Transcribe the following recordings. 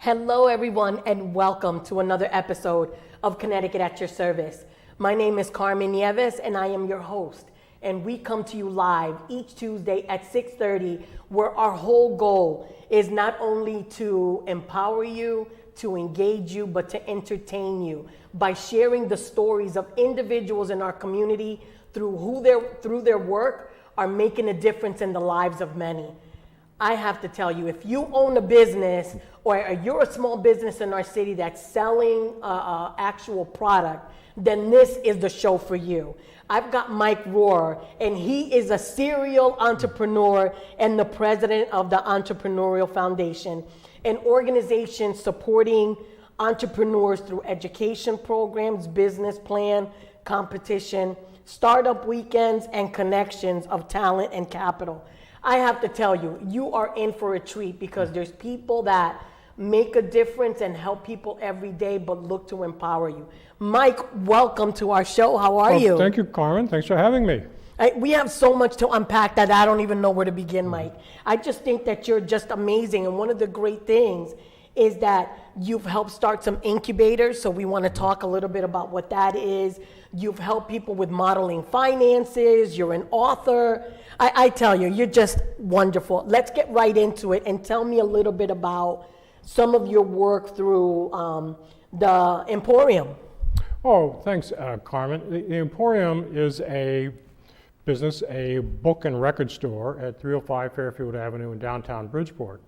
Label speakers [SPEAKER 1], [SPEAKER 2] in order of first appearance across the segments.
[SPEAKER 1] Hello, everyone, and welcome to another episode of Connecticut at Your Service. My name is Carmen Nieves, and I am your host. And we come to you live each Tuesday at 6:30, where our whole goal is not only to empower you, to engage you, but to entertain you by sharing the stories of individuals in our community through their work are making a difference in the lives of many. I have to tell you, if you own a business or you're a small business in our city that's selling actual product, then this is the show for you. I've got Mike Roer, and he is a serial entrepreneur and the president of the Entrepreneurial Foundation, an organization supporting entrepreneurs through education programs, business plan, competition, startup weekends, and connections of talent and capital. I have to tell you, you are in for a treat because there's people that make a difference and help people every day, but look to empower you. Mike, welcome to our show. How are you?
[SPEAKER 2] Thank you, Carmen. Thanks for having me.
[SPEAKER 1] We have so much to unpack that I don't even know where to begin, Mike. I just think that you're just amazing. And one of the great things is that you've helped start some incubators. So we want to talk a little bit about what that is. You've helped people with modeling finances. You're an author. I tell you, you're just wonderful. Let's get right into it and tell me a little bit about some of your work through the Emporium.
[SPEAKER 2] Oh, thanks, Carmen. The Emporium is a business, a book and record store at 305 Fairfield Avenue in downtown Bridgeport.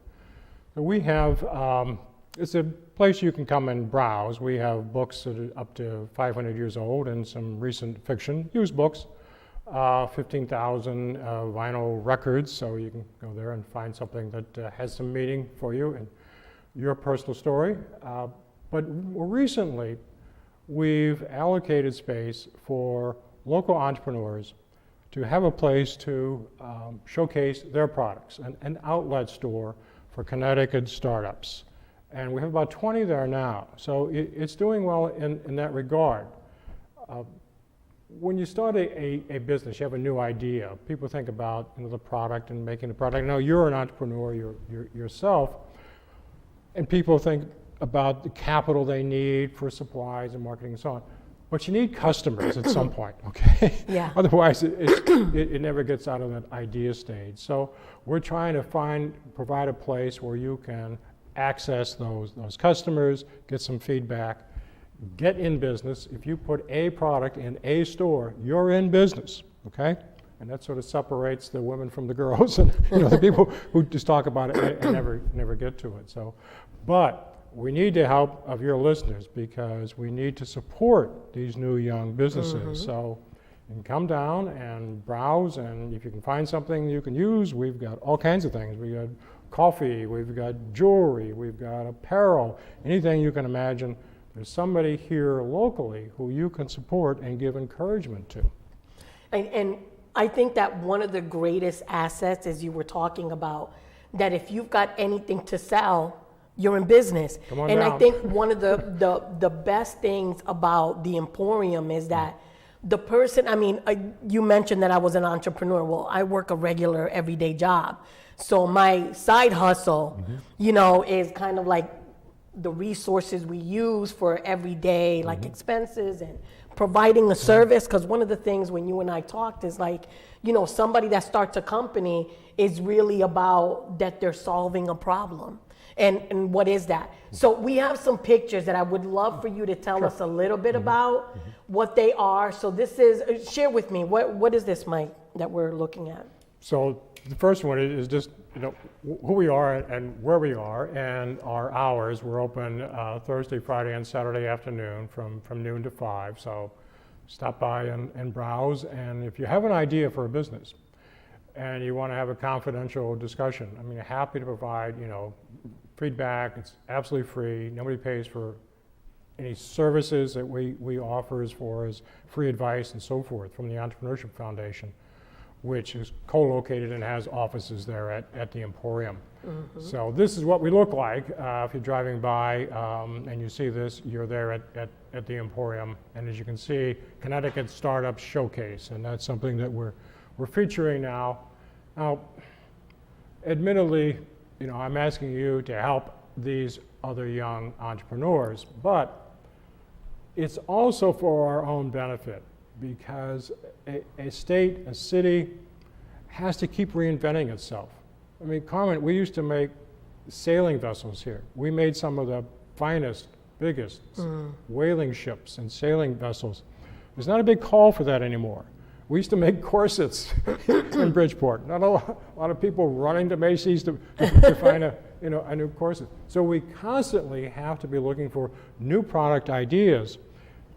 [SPEAKER 2] So we have, it's a place you can come and browse. We have books that are up to 500 years old and some recent fiction, used books, 15,000 vinyl records, so you can go there and find something that has some meaning for you and your personal story. But recently, we've allocated space for local entrepreneurs to have a place to showcase their products, an outlet store for Connecticut startups. And we have about 20 there now, so it's doing well in that regard. When you start a business, you have a new idea. People think about the product and making the product. Now you're an entrepreneur yourself, and people think about the capital they need for supplies and marketing and so on. But you need customers at some point, okay?
[SPEAKER 1] Yeah.
[SPEAKER 2] Otherwise, it never gets out of that idea stage. So we're trying to provide a place where you can access those customers, get some feedback, get in business. If you put a product in a store, you're in business, okay? And that sort of separates the women from the girls and the people who just talk about it and never get to it. So, but we need the help of your listeners because we need to support these new young businesses. Mm-hmm. So you can come down and browse, and if you can find something you can use, we've got all kinds of things. We've got coffee, we've got jewelry, we've got apparel, anything you can imagine. There's somebody here locally who you can support and give encouragement to.
[SPEAKER 1] And I think that one of the greatest assets, as you were talking about, that if you've got anything to sell, you're in business.
[SPEAKER 2] Come on
[SPEAKER 1] and
[SPEAKER 2] down.
[SPEAKER 1] I think one of the best things about the Emporium is that the person, you mentioned that I was an entrepreneur. Well, I work a regular everyday job. So my side hustle, is kind of like the resources we use for everyday like expenses and providing a service. Because one of the things when you and I talked is like, somebody that starts a company is really about that they're solving a problem. And what is that? So we have some pictures that I would love for you to tell us a little bit about what they are. So this is, share with me, what is this, Mike, that we're looking at?
[SPEAKER 2] So the first one is just who we are and where we are and our hours. We're open Thursday, Friday, and Saturday afternoon from noon to 5. So stop by and browse. And if you have an idea for a business and you want to have a confidential discussion, happy to provide feedback. It's absolutely free. Nobody pays for any services that we offer as far as free advice and so forth from the Entrepreneurship Foundation, which is co-located and has offices there at the Emporium. Mm-hmm. So this is what we look like. If you're driving by and you see this, you're there at the Emporium. And as you can see, Connecticut Startup Showcase, and that's something that we're featuring now. Now, admittedly, I'm asking you to help these other young entrepreneurs. But it's also for our own benefit, because a state, a city, has to keep reinventing itself. I mean, Carmen, we used to make sailing vessels here. We made some of the finest, biggest whaling ships and sailing vessels. There's not a big call for that anymore. We used to make corsets in Bridgeport. Not a lot of people running to Macy's to find a new corset. So we constantly have to be looking for new product ideas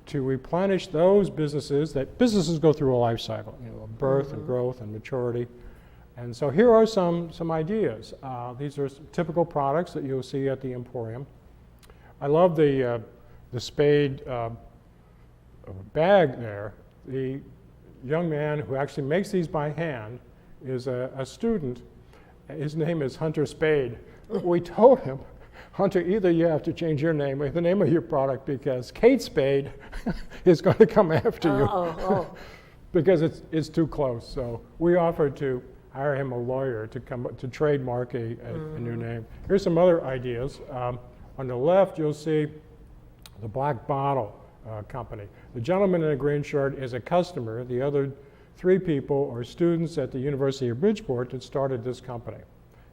[SPEAKER 2] to replenish those businesses. That businesses go through a life cycle, birth and growth and maturity. And so here are some ideas. These are some typical products that you'll see at the Emporium. I love the Spade bag there. The young man who actually makes these by hand is a student. His name is Hunter Spade. We told him, Hunter, either you have to change your name or the name of your product, because Kate Spade is going to come after you because it's too close. So we offered to hire him a lawyer to come to trademark a new name. Here's some other ideas. On the left, you'll see the Black Bottle company. The gentleman in the green shirt is a customer. The other 3 people are students at the University of Bridgeport that started this company.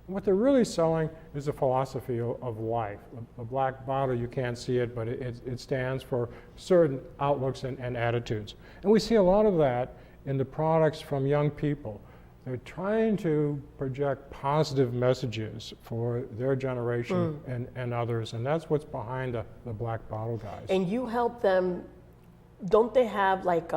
[SPEAKER 2] And what they're really selling is a philosophy of life. A black bottle, you can't see it, but it stands for certain outlooks and attitudes. And we see a lot of that in the products from young people. They're trying to project positive messages for their generation and others, and that's what's behind the Black Bottle guys.
[SPEAKER 1] And you help them, don't they have like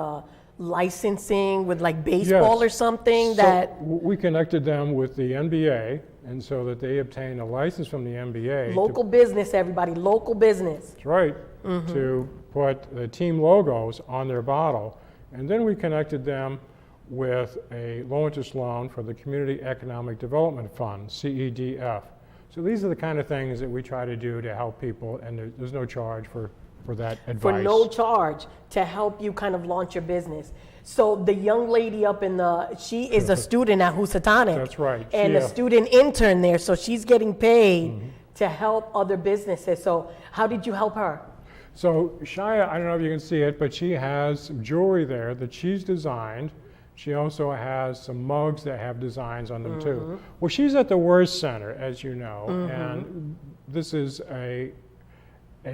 [SPEAKER 1] licensing with like baseball or something?
[SPEAKER 2] So we connected them with the NBA, and so that they obtain a license from the NBA.
[SPEAKER 1] Local business, everybody, local business.
[SPEAKER 2] That's right, to put the team logos on their bottle. And then we connected them with a low-interest loan for the Community Economic Development Fund, CEDF. So these are the kind of things that we try to do to help people, and there's no charge for that advice.
[SPEAKER 1] For no charge, to help you kind of launch your business. So the young lady up in she is a student at Housatonic.
[SPEAKER 2] That's right.
[SPEAKER 1] And a student intern there, so she's getting paid to help other businesses. So how did you help her?
[SPEAKER 2] So Shia, I don't know if you can see it, but she has some jewelry there that she's designed. She also has some mugs that have designs on them too. Well, she's at the Roer Center, as you know, and this is a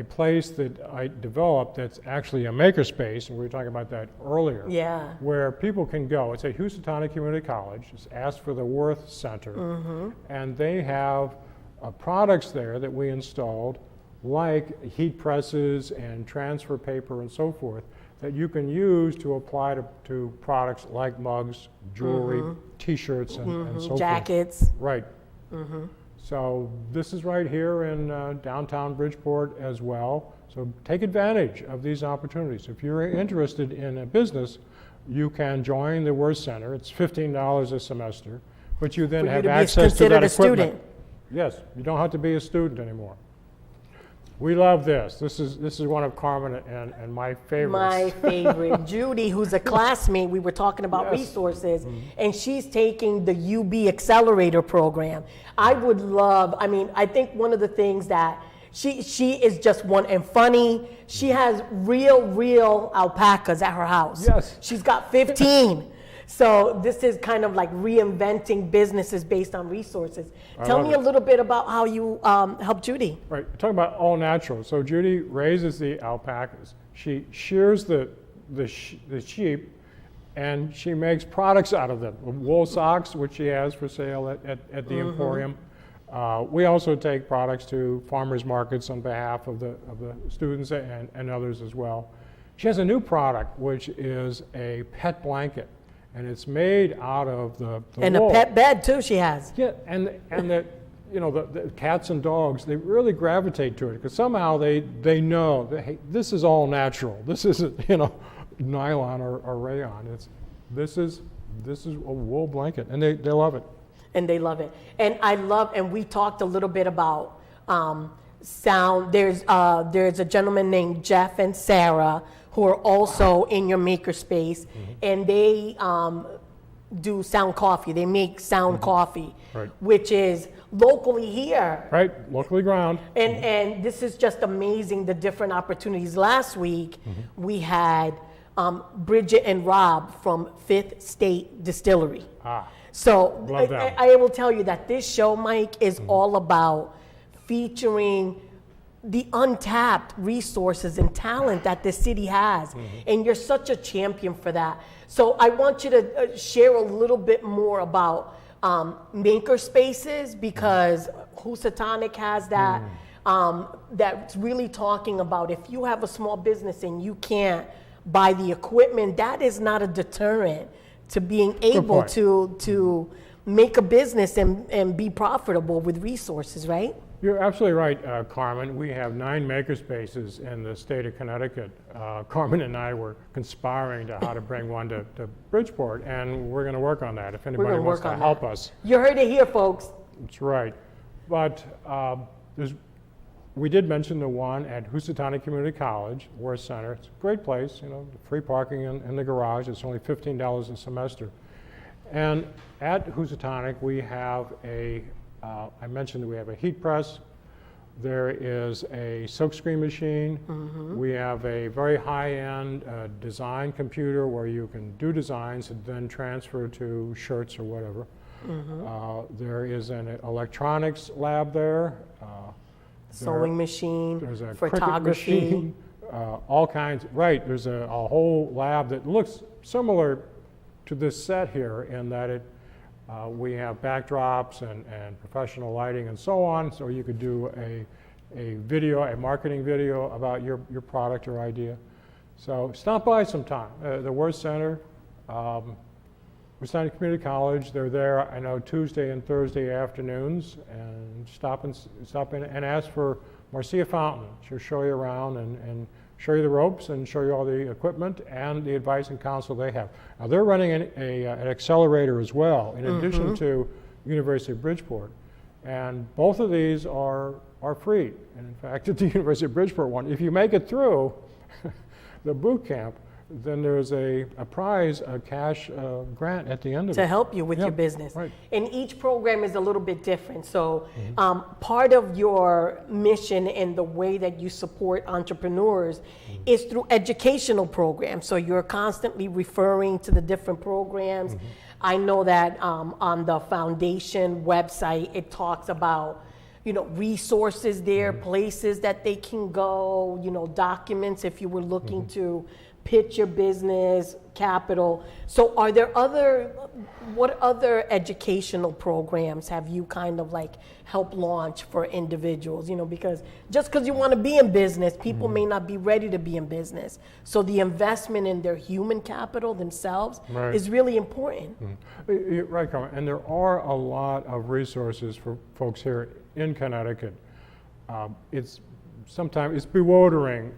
[SPEAKER 2] place that I developed that's actually a makerspace, and we were talking about that earlier.
[SPEAKER 1] Yeah.
[SPEAKER 2] Where people can go. It's at Housatonic Community College. Just ask for the Roer Center, and they have products there that we installed, like heat presses and transfer paper and so forth, that you can use to apply to products like mugs, jewelry, T-shirts, and so forth.
[SPEAKER 1] Jackets.
[SPEAKER 2] Right. So this is right here in downtown Bridgeport as well. So take advantage of these opportunities. If you're interested in a business, you can join the Roer Center. It's $15 a semester, but you then have access to that equipment. Yes, you don't have to be a student anymore. We love this. This is one of Carmen and my favorites.
[SPEAKER 1] My favorite. Judy, who's a classmate, we were talking about resources, and she's taking the UB Accelerator program. I think one of the things that she is just one and funny. She has real alpacas at her house.
[SPEAKER 2] Yes.
[SPEAKER 1] She's got 15. So this is kind of like reinventing businesses based on resources. Tell me a little bit about how you help Judy.
[SPEAKER 2] Right, we're talking about all natural. So Judy raises the alpacas. She shears the sheep, and she makes products out of them. Wool socks, which she has for sale at the Emporium. We also take products to farmers markets on behalf of the students and others as well. She has a new product, which is a pet blanket. And it's made out of the
[SPEAKER 1] and
[SPEAKER 2] wool.
[SPEAKER 1] A pet bed too. She has.
[SPEAKER 2] Yeah, and the cats and dogs, they really gravitate to it because somehow they know that, hey, this is all natural. This isn't nylon or rayon. This is a wool blanket, and they love it.
[SPEAKER 1] And they love it. And we talked a little bit about sound. There's a gentleman named Jeff and Sarah who are also in your makerspace, and they do Sound Coffee. They make Sound Coffee,
[SPEAKER 2] Right.
[SPEAKER 1] which is locally here.
[SPEAKER 2] Right, locally ground.
[SPEAKER 1] And this is just amazing, the different opportunities. Last week, we had Bridget and Rob from Fifth State Distillery. So
[SPEAKER 2] love them.
[SPEAKER 1] I will tell you that this show, Mike, is all about featuring the untapped resources and talent that the city has. And you're such a champion for that. So I want you to share a little bit more about maker spaces, because Housatonic has that. That's really talking about if you have a small business and you can't buy the equipment, that is not a deterrent to being able to make a business and be profitable with resources, right?
[SPEAKER 2] You're absolutely right, Carmen. We have 9 makerspaces in the state of Connecticut. Carmen and I were conspiring to how to bring one to Bridgeport, and we're going to work on that if anybody wants to help us.
[SPEAKER 1] You heard it here, folks.
[SPEAKER 2] That's right. But we did mention the one at Housatonic Community College, Roer Center. It's a great place, free parking in the garage. It's only $15 a semester. And at Housatonic, we have I mentioned that we have a heat press. There is a silkscreen machine. We have a very high-end design computer where you can do designs and then transfer to shirts or whatever. There is an electronics lab there.
[SPEAKER 1] Sewing machine,
[SPEAKER 2] there's a
[SPEAKER 1] photography.
[SPEAKER 2] machine, all kinds. Right, there's a whole lab that looks similar to this set here in that we have backdrops and professional lighting and so on, so you could do a marketing video about your product or idea. So stop by sometime. The Roer Center, Housatonic Community College, they're there, I know, Tuesday and Thursday afternoons, and stop in and ask for Marcia Fountain. She'll show you around and show you the ropes and show you all the equipment and the advice and counsel they have. Now they're running an accelerator as well, in addition to University of Bridgeport. And both of these are free. And in fact, at the University of Bridgeport one, if you make it through the boot camp, then there's a prize, a cash grant at the end of it.
[SPEAKER 1] To help you with your business.
[SPEAKER 2] Right.
[SPEAKER 1] And each program is a little bit different. So part of your mission and the way that you support entrepreneurs is through educational programs. So you're constantly referring to the different programs. I know that on the foundation website, it talks about resources there, places that they can go, documents if you were looking to pitch your business, capital. So what other educational programs have you kind of helped launch for individuals? Because just because you want to be in business, people may not be ready to be in business. So the investment in their human capital themselves is really important.
[SPEAKER 2] You're right, Carmen. And there are a lot of resources for folks here in Connecticut. Sometimes it's bewildering.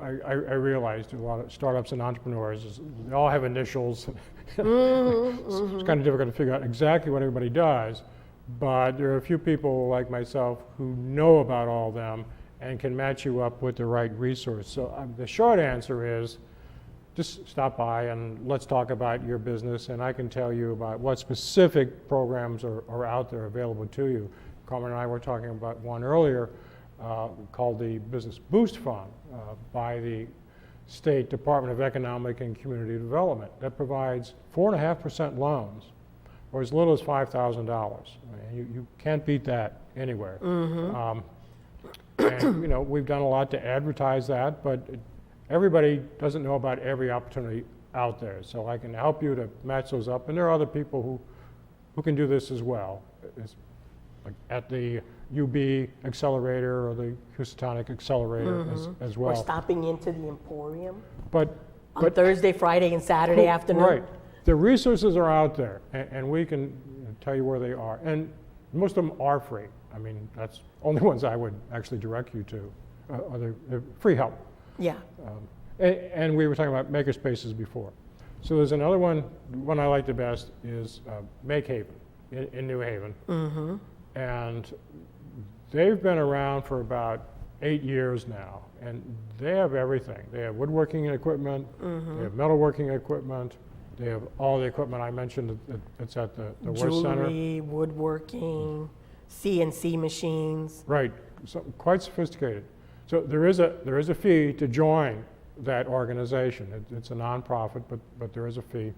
[SPEAKER 2] I realized a lot of startups and entrepreneurs, they all have initials. It's kind of difficult to figure out exactly what everybody does, but there are a few people like myself who know about all of them and can match you up with the right resource. So the short answer is just stop by and let's talk about your business, and I can tell you about what specific programs are out there available to you. Carmen and I were talking about one earlier called the Business Boost Fund by the State Department of Economic and Community Development that provides 4.5% loans, or as little as $5,000. I mean, you can't beat that anywhere. And we've done a lot to advertise that, but everybody doesn't know about every opportunity out there. So I can help you to match those up, and there are other people who can do this as well. It's like at the UB Accelerator or the Housatonic Accelerator as well.
[SPEAKER 1] Or stopping into the Emporium
[SPEAKER 2] But
[SPEAKER 1] on Thursday, Friday, and Saturday afternoon.
[SPEAKER 2] Right. The resources are out there, and we can tell you where they are. And most of them are free. I mean, that's only ones I would actually direct you to. They're free help.
[SPEAKER 1] Yeah.
[SPEAKER 2] And we were talking about makerspaces before. So there's another one I like the best is Make Haven in New Haven. And they've been around for about 8 years now, and they have everything. They have woodworking equipment, they have metalworking equipment, They have all the equipment I mentioned. It's at the Worth Center.
[SPEAKER 1] Jewelry, woodworking, CNC machines.
[SPEAKER 2] Right, so quite sophisticated. So there is a fee to join that organization. It's a nonprofit, but there is a fee.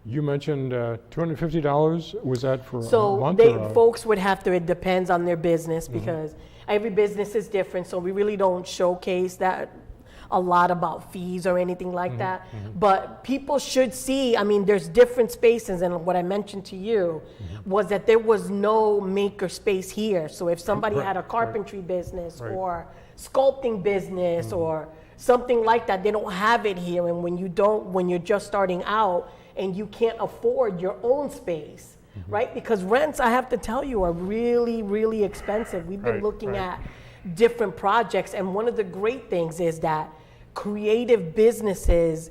[SPEAKER 2] You mentioned $250. Was that for a month?
[SPEAKER 1] So folks would have to, it depends on their business, because every business is different, so we really don't showcase that a lot about fees or anything like that. But people should see, I mean, there's different spaces, and what I mentioned to you was that there was no maker space here. So if somebody had a carpentry business or sculpting business or something like that, they don't have it here. And when you're just starting out and you can't afford your own space, right? Because rents, I have to tell you, are really, really expensive. We've been looking at different projects, and one of the great things is that creative businesses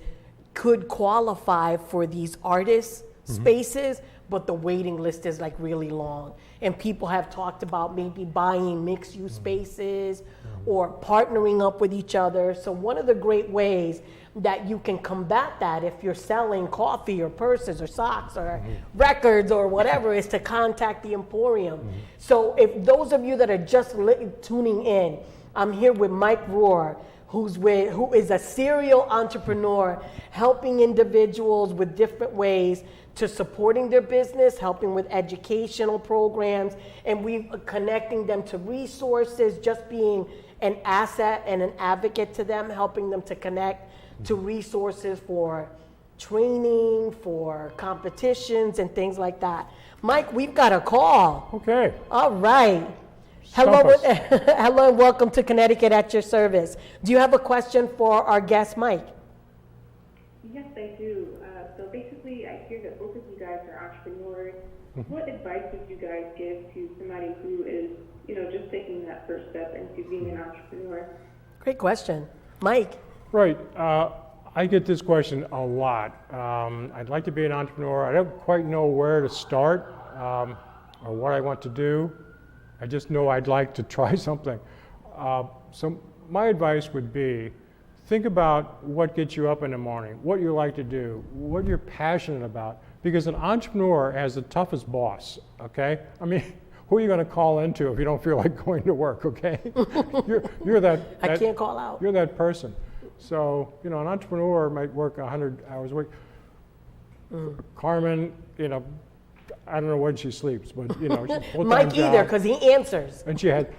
[SPEAKER 1] could qualify for these artist spaces, but the waiting list is like really long. And people have talked about maybe buying mixed-use spaces or partnering up with each other. So one of the great ways that you can combat that, if you're selling coffee or purses or socks or records or whatever, is to contact the Emporium. So if those of you that are just tuning in, I'm here with Mike Roer, who is a serial entrepreneur, helping individuals with different ways to supporting their business, helping with educational programs, and we connecting them to resources, just being an asset and an advocate to them, helping them to connect to resources for training, for competitions, and things like that. Mike, we've got a call.
[SPEAKER 2] Okay.
[SPEAKER 1] All right. Hello, hello, and welcome to Connecticut at your service. Do you have a question for our guest, Mike?
[SPEAKER 3] Yes, I do. So basically, I hear that both of you guys are entrepreneurs. What advice would you guys give to somebody who is, just taking that first step into being an entrepreneur?
[SPEAKER 1] Great question. Mike?
[SPEAKER 2] Right. I get this question a lot. I'd like to be an entrepreneur. I don't quite know where to start or what I want to do. I just know I'd like to try something. So my advice would be, think about what gets you up in the morning, what you like to do, what you're passionate about, because an entrepreneur has the toughest boss, okay? I mean, who are you going to call into if you don't feel like going to work, okay? you're that
[SPEAKER 1] I can't call out.
[SPEAKER 2] You're that person. So, an entrepreneur might work 100 hours a week. Carmen, I don't know when she sleeps, but she's a full-time
[SPEAKER 1] Mike
[SPEAKER 2] job.
[SPEAKER 1] either, because he answers.
[SPEAKER 2] And she had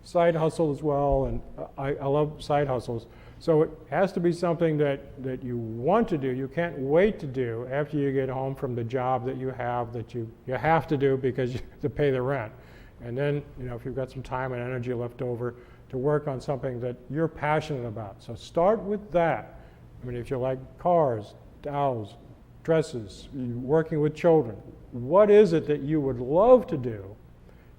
[SPEAKER 2] side hustle as well, and I love side hustles. So it has to be something that you want to do. You can't wait to do after you get home from the job that you have to do because you have to pay the rent. And then, if you've got some time and energy left over, to work on something that you're passionate about. So start with that. I mean, if you like cars, dolls, dresses, working with children, what is it that you would love to do?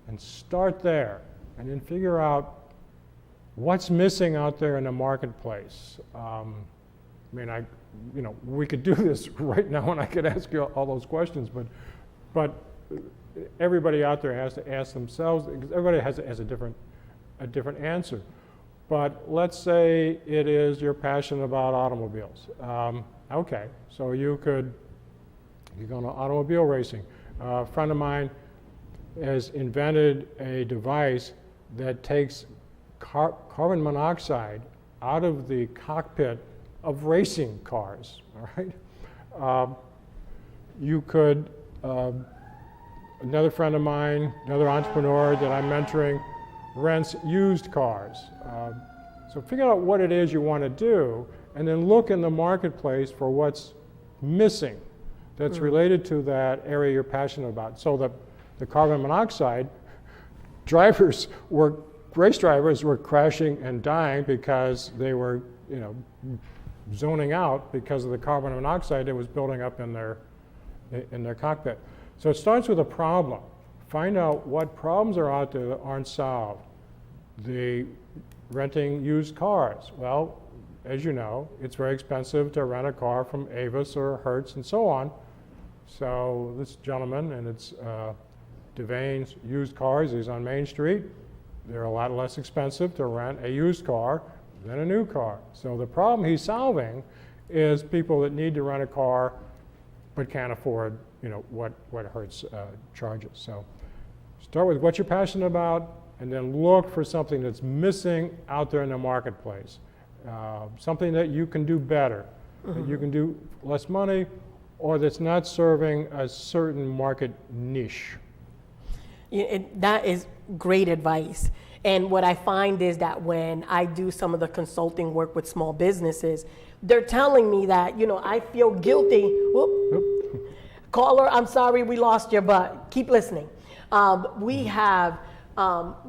[SPEAKER 2] And start there, and then figure out what's missing out there in the marketplace. We could do this right now, and I could ask you all those questions, but everybody out there has to ask themselves, because everybody has a different answer. But let's say it is you're passionate about automobiles. Okay, so you're going to automobile racing. A friend of mine has invented a device that takes carbon monoxide out of the cockpit of racing cars, all right? You could, another friend of mine, another entrepreneur that I'm mentoring, rents used cars. So figure out what it is you want to do, and then look in the marketplace for what's missing that's related to that area you're passionate about. So the carbon monoxide, race drivers were crashing and dying because they were, zoning out because of the carbon monoxide that was building up in their cockpit. So it starts with a problem. Find out what problems are out there that aren't solved. The renting used cars. Well, as you know, it's very expensive to rent a car from Avis or Hertz and so on. So this gentleman, and it's Devane's Used Cars, he's on Main Street. They're a lot less expensive to rent a used car than a new car. So the problem he's solving is people that need to rent a car but can't afford, what Hertz charges. So start with what you're passionate about, and then look for something that's missing out there in the marketplace. Something that you can do better, that you can do less money, or that's not serving a certain market niche.
[SPEAKER 1] That is great advice. And what I find is that when I do some of the consulting work with small businesses, they're telling me that, I feel guilty. Whoop. Caller, I'm sorry we lost you, but keep listening. We have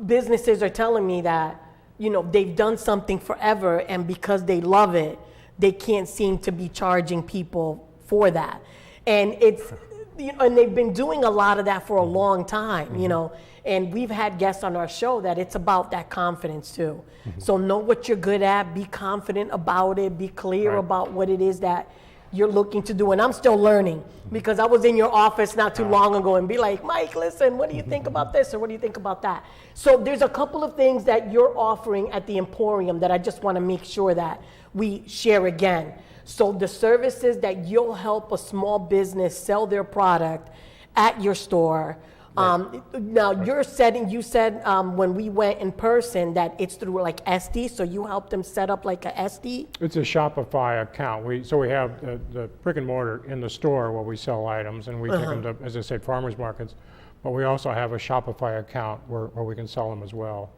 [SPEAKER 1] businesses are telling me that, they've done something forever, and because they love it, they can't seem to be charging people for that. And and they've been doing a lot of that for a long time, and we've had guests on our show that it's about that confidence too. So know what you're good at, be confident about it, be clear about what it is that you're looking to do. And I'm still learning, because I was in your office not too long ago and be like, Mike, listen, what do you think about this, or what do you think about that? So there's a couple of things that you're offering at the Emporium that I just want to make sure that we share again. So the services that you'll help a small business sell their product at your store. Now you said when we went in person that it's through like SD, so you help them set up like a SD?
[SPEAKER 2] It's a Shopify account. We have the brick and mortar in the store where we sell items, and we take them to, as I said, farmers markets, but we also have a Shopify account where we can sell them as well.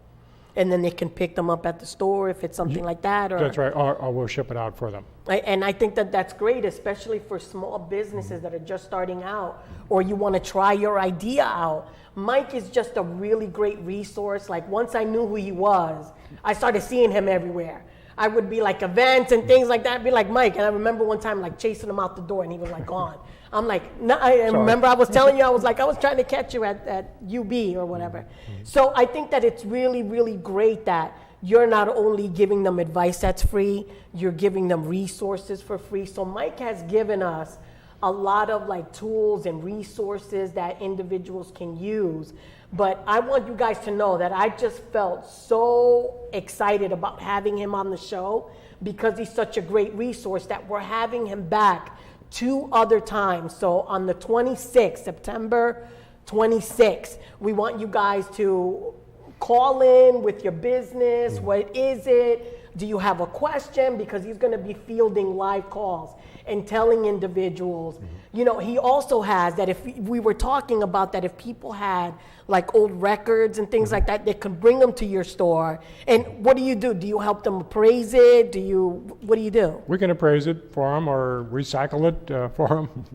[SPEAKER 1] And then they can pick them up at the store if it's something like that? Or
[SPEAKER 2] That's right, or we'll ship it out for them.
[SPEAKER 1] And I think that that's great, especially for small businesses that are just starting out, or you want to try your idea out. Mike is just a really great resource. Like, once I knew who he was, I started seeing him everywhere. I would be like events and things like that, I'd be like, Mike. And I remember one time like chasing him out the door and he was like gone. I'm like, no, I remember I was telling you, I was trying to catch you at UB or whatever. So I think that it's really, really great that you're not only giving them advice that's free, you're giving them resources for free. So Mike has given us a lot of like tools and resources that individuals can use. But I want you guys to know that I just felt so excited about having him on the show, because he's such a great resource that we're having him back 2 other times. So on the 26th, September 26th, we want you guys to call in with your business. What is it? Do you have a question? Because he's going to be fielding live calls and telling individuals. He also has that if we were talking about that, if people had like old records and things like that, they can bring them to your store. And what do you do? Do you help them appraise it? What do you do?
[SPEAKER 2] We can appraise it for them or recycle it for them.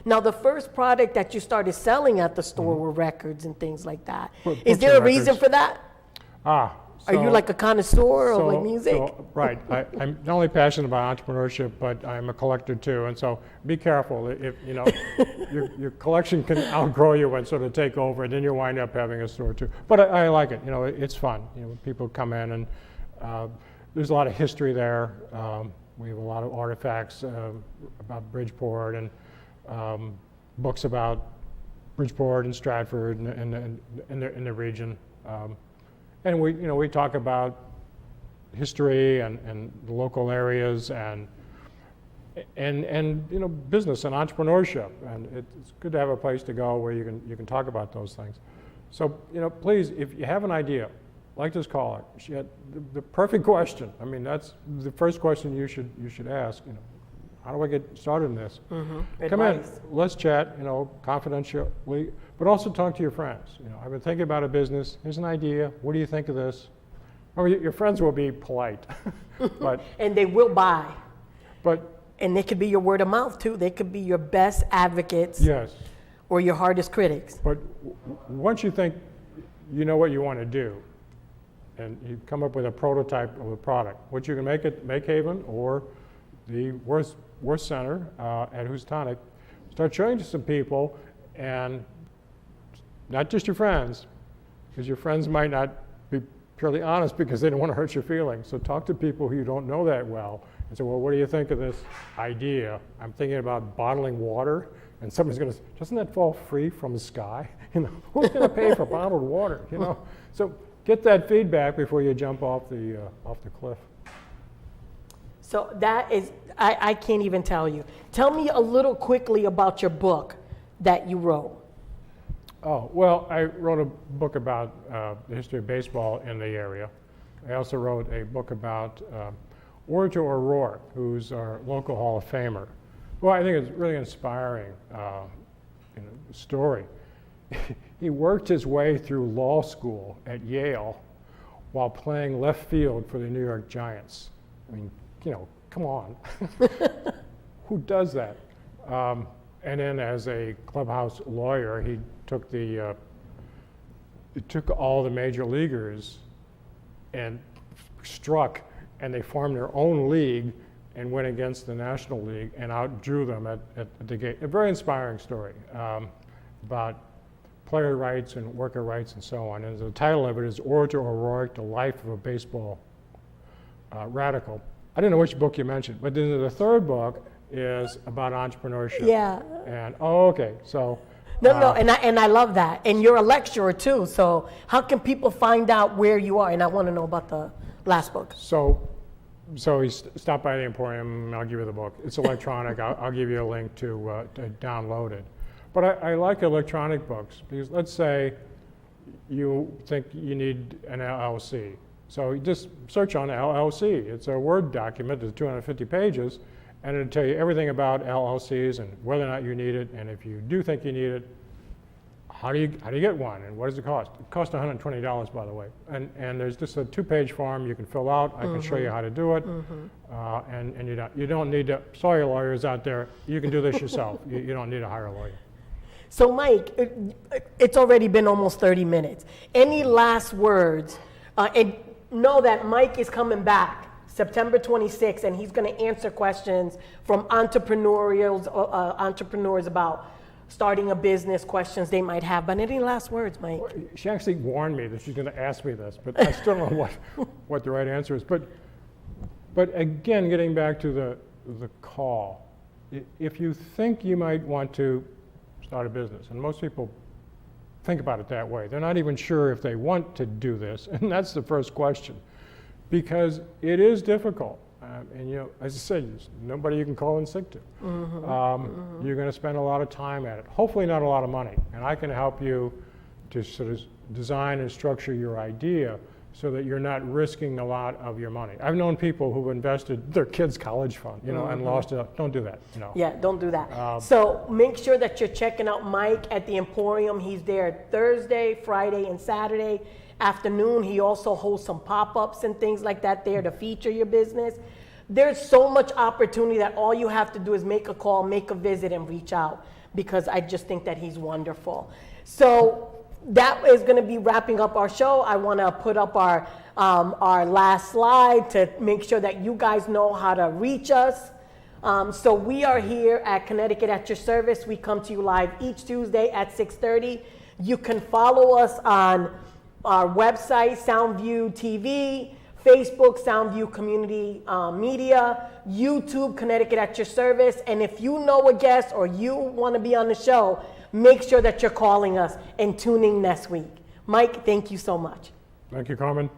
[SPEAKER 1] Now, the first product that you started selling at the store were records and things like that. Is
[SPEAKER 2] Books
[SPEAKER 1] there a
[SPEAKER 2] and
[SPEAKER 1] reason
[SPEAKER 2] records.
[SPEAKER 1] for that? Are you like a conconnoisseur of like music?
[SPEAKER 2] Right. I'm not only passionate about entrepreneurship, but I'm a collector too. And so be careful. If your collection can outgrow you and sort of take over, and then you wind up having a store too. But I like it. It's fun. People come in, and there's a lot of history there. We have a lot of artifacts about Bridgeport, and books about Bridgeport and Stratford and in the region. And we talk about history and the local areas and business and entrepreneurship, and it's good to have a place to go where you can talk about those things. So please, if you have an idea, like this caller, she had the perfect question. I mean, that's the first question you should ask. How do I get started in this? Come in, let's chat, confidentially, but also talk to your friends. I've been thinking about a business. Here's an idea. What do you think of this? Or your friends will be polite, but
[SPEAKER 1] and they will buy.
[SPEAKER 2] But
[SPEAKER 1] and they could be your word of mouth too. They could be your best advocates.
[SPEAKER 2] Yes.
[SPEAKER 1] Or your hardest critics.
[SPEAKER 2] But once you think you know what you want to do, and you come up with a prototype of a product, which you can make it Make Haven or the Worth Center at Housatonic, start showing to some people, and not just your friends, because your friends might not be purely honest because they don't want to hurt your feelings. So talk to people who you don't know that well and say, well, what do you think of this idea? I'm thinking about bottling water, and somebody's going to say, doesn't that fall free from the sky? Who's going to pay for bottled water? So get that feedback before you jump off the cliff.
[SPEAKER 1] So that is, I can't even tell you. Tell me a little quickly about your book that you wrote.
[SPEAKER 2] Oh, well, I wrote a book about the history of baseball in the area. I also wrote a book about Roer, who's our local Hall of Famer. Well, I think it's really inspiring story. He worked his way through law school at Yale while playing left field for the New York Giants. I mean, come on. Who does that? And then as a clubhouse lawyer, he took all the major leaguers and and they formed their own league and went against the National League and outdrew them at the gate. A very inspiring story about player rights and worker rights and so on. And the title of it is Orator O'Rourke, The Life of a Baseball Radical. I didn't know which book you mentioned, but then the third book is about entrepreneurship.
[SPEAKER 1] Yeah.
[SPEAKER 2] And, okay, so.
[SPEAKER 1] No, and I love that. And you're a lecturer too, so how can people find out where you are? And I want to know about the last book.
[SPEAKER 2] So you stop by the Emporium, I'll give you the book. It's electronic, I'll give you a link to download it. But I like electronic books because let's say you think you need an LLC. So you just search on LLC. It's a Word document, it's 250 pages, and it'll tell you everything about LLCs and whether or not you need it, and if you do think you need it, how do you get one, and what does it cost? It costs $120, by the way. And there's just a 2-page form you can fill out. I can show you how to do it, and you don't need to. Sorry, lawyers out there, you can do this yourself. You don't need to hire a lawyer.
[SPEAKER 1] So Mike, it's already been almost 30 minutes. Any last words? And know that Mike is coming back September 26th, and he's going to answer questions from entrepreneurs about starting a business, questions they might have. But any last words, Mike?
[SPEAKER 2] Well, she actually warned me that she's going to ask me this, but I still don't know what the right answer is. But again, getting back to the call, if you think you might want to start a business, and most people think about it that way. They're not even sure if they want to do this, and that's the first question, because it is difficult. And as I said, there's nobody you can call in sick to. You're going to spend a lot of time at it. Hopefully not a lot of money, and I can help you to sort of design and structure your idea so that you're not risking a lot of your money. I've known people who've invested their kids' college fund, and lost it. Don't do that.
[SPEAKER 1] Yeah, don't do that. So make sure that you're checking out Mike at the Emporium. He's there Thursday, Friday, and Saturday afternoon. He also hosts some pop-ups and things like that there to feature your business. There's so much opportunity that all you have to do is make a call, make a visit, and reach out, because I just think that he's wonderful. So that is going to be wrapping up our show. I want to put up our last slide to make sure that you guys know how to reach us. So we are here at Connecticut at your service. We come to you live each Tuesday at 6:30. You can follow us on our website, Soundview TV, Facebook, Soundview Community Media, YouTube, Connecticut at your service. And if you know a guest or you want to be on the show, make sure that you're calling us and tuning next week. Mike, thank you so much.
[SPEAKER 2] Thank you, Carmen.